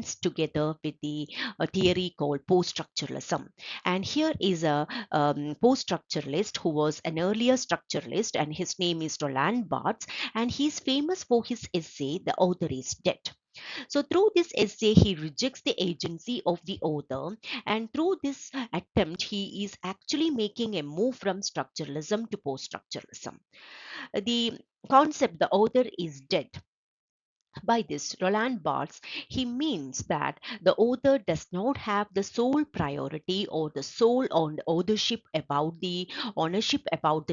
blends together with the theory called post-structuralism. And here is a post-structuralist who was an earlier structuralist, and his name is Roland Barthes, and he's famous for his essay, The Author is Dead. So through this essay, he rejects the agency of the author, and through this attempt, he is actually making a move from structuralism to post-structuralism. The concept, the author is dead. By this, Roland Barthes, he means that the author does not have the sole priority or the sole on ownership about the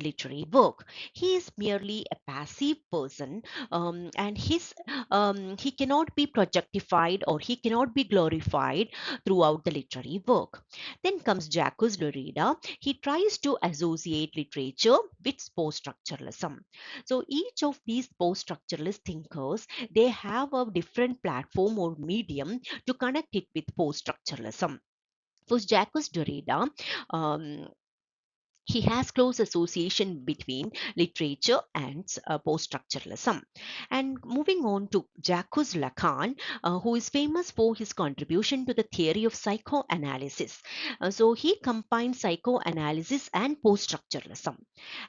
literary work. He is merely a passive person, and he cannot be projectified or he cannot be glorified throughout the literary work. Then comes Jacques Derrida. He tries to associate literature with post-structuralism. So each of these post-structuralist thinkers, they have a different platform or medium to connect it with post-structuralism. For Jacques Derrida, um, he has close association between literature and post-structuralism. And moving on to Jacques Lacan, who is famous for his contribution to the theory of psychoanalysis. So he combines psychoanalysis and post-structuralism.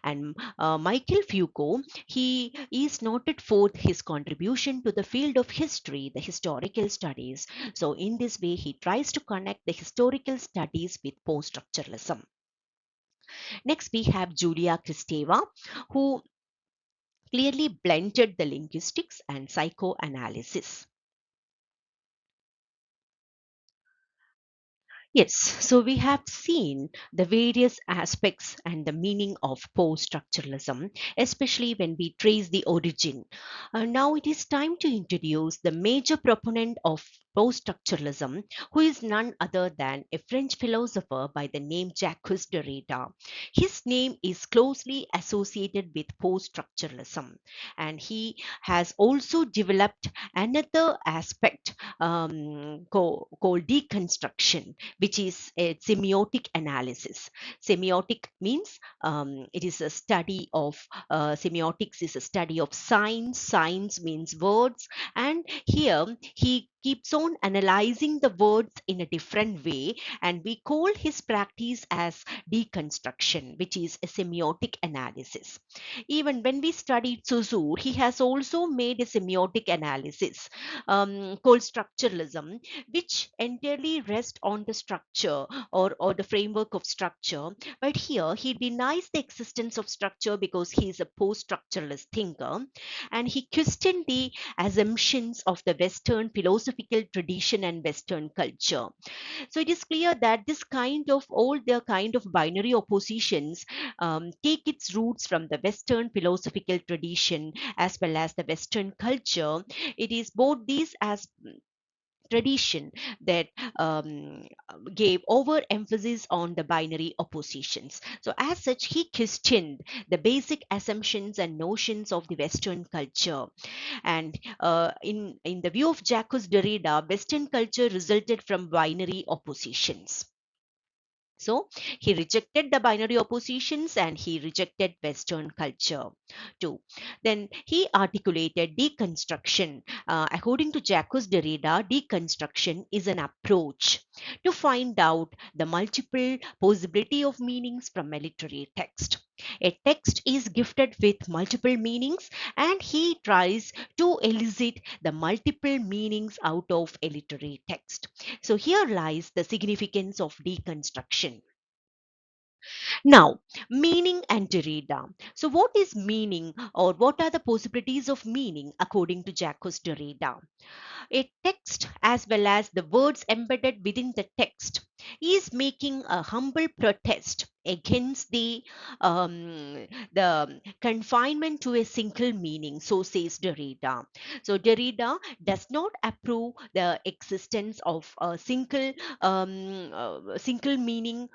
And Michael Foucault, he is noted for his contribution to the field of history, the historical studies. So in this way, he tries to connect the historical studies with post-structuralism. Next, we have Julia Kristeva, who clearly blended the linguistics and psychoanalysis. Yes, so we have seen the various aspects and the meaning of post-structuralism, especially when we trace the origin. Now it is time to introduce the major proponent of post-structuralism, who is none other than a French philosopher by the name Jacques Derrida. His name is closely associated with post-structuralism, and he has also developed another aspect called deconstruction, which is a semiotic analysis. Semiotic means it is a study of semiotics is a study of signs. Signs means words, and here he keeps on analyzing the words in a different way, and we call his practice as deconstruction, which is a semiotic analysis. Even when we studied Saussure, he has also made a semiotic analysis called structuralism, which entirely rests on the structure or the framework of structure. But here he denies the existence of structure because he is a post-structuralist thinker, and he questioned the assumptions of the Western philosophical tradition and Western culture. So it is clear that this kind of all the kind of binary oppositions take its roots from the Western philosophical tradition as well as the Western culture. It is both these as tradition that gave overemphasis on the binary oppositions. So, as such, he questioned the basic assumptions and notions of the Western culture. And in the view of Jacques Derrida, Western culture resulted from binary oppositions. So he rejected the binary oppositions and he rejected Western culture too. Then he articulated deconstruction. According to Jacques Derrida, deconstruction is an approach to find out the multiple possibility of meanings from a literary text. A text is gifted with multiple meanings, and he tries to elicit the multiple meanings out of a literary text. So here lies the significance of deconstruction. Now, meaning and Derrida. So, what is meaning, or what are the possibilities of meaning according to Jacques Derrida? A text, as well as the words embedded within the text, is making a humble protest against the confinement to a single meaning. So says Derrida. So Derrida does not approve the existence of a single meaning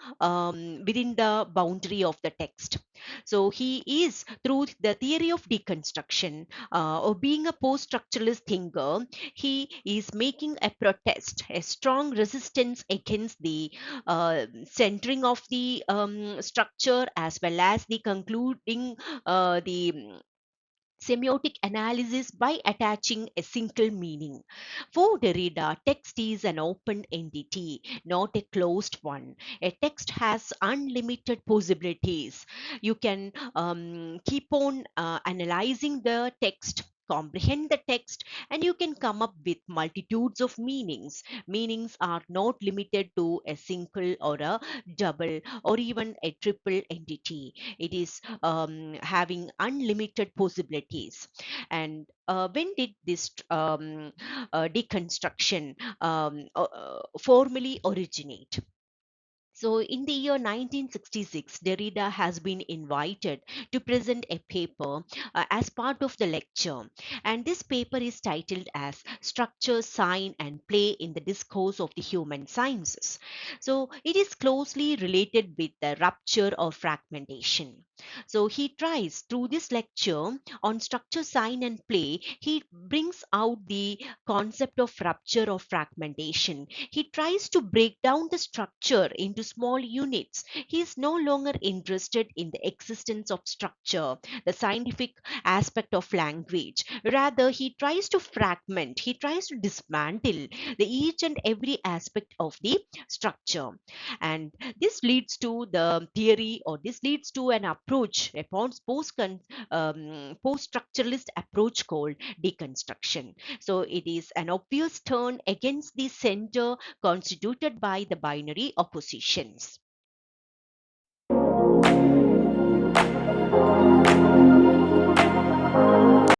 within the boundary of the text. So he is, through the theory of deconstruction, or being a post-structuralist thinker, he is making a protest, a strong resistance against the centering of the structure, as well as the concluding the semiotic analysis by attaching a single meaning. For Derrida, text is an open entity, not a closed one. A text has unlimited possibilities. You can keep on analyzing the text, comprehend the text, and you can come up with multitudes of meanings. Meanings are not limited to a single or a double or even a triple entity. It is having unlimited possibilities. And when did this deconstruction formally originate? So, in the year 1966, Derrida has been invited to present a paper as part of the lecture, and this paper is titled as Structure, Sign, and Play in the Discourse of the Human Sciences. So, it is closely related with the rupture or fragmentation. So, he tries through this lecture on structure, sign, and play, he brings out the concept of rupture or fragmentation. He tries to break down the structure into small units. He is no longer interested in the existence of structure, the scientific aspect of language. Rather, he tries to fragment, he tries to dismantle the each and every aspect of the structure. And this leads to the theory, or this leads to an approach, a post structuralist approach called deconstruction. So it is an obvious turn against the center constituted by the binary oppositions.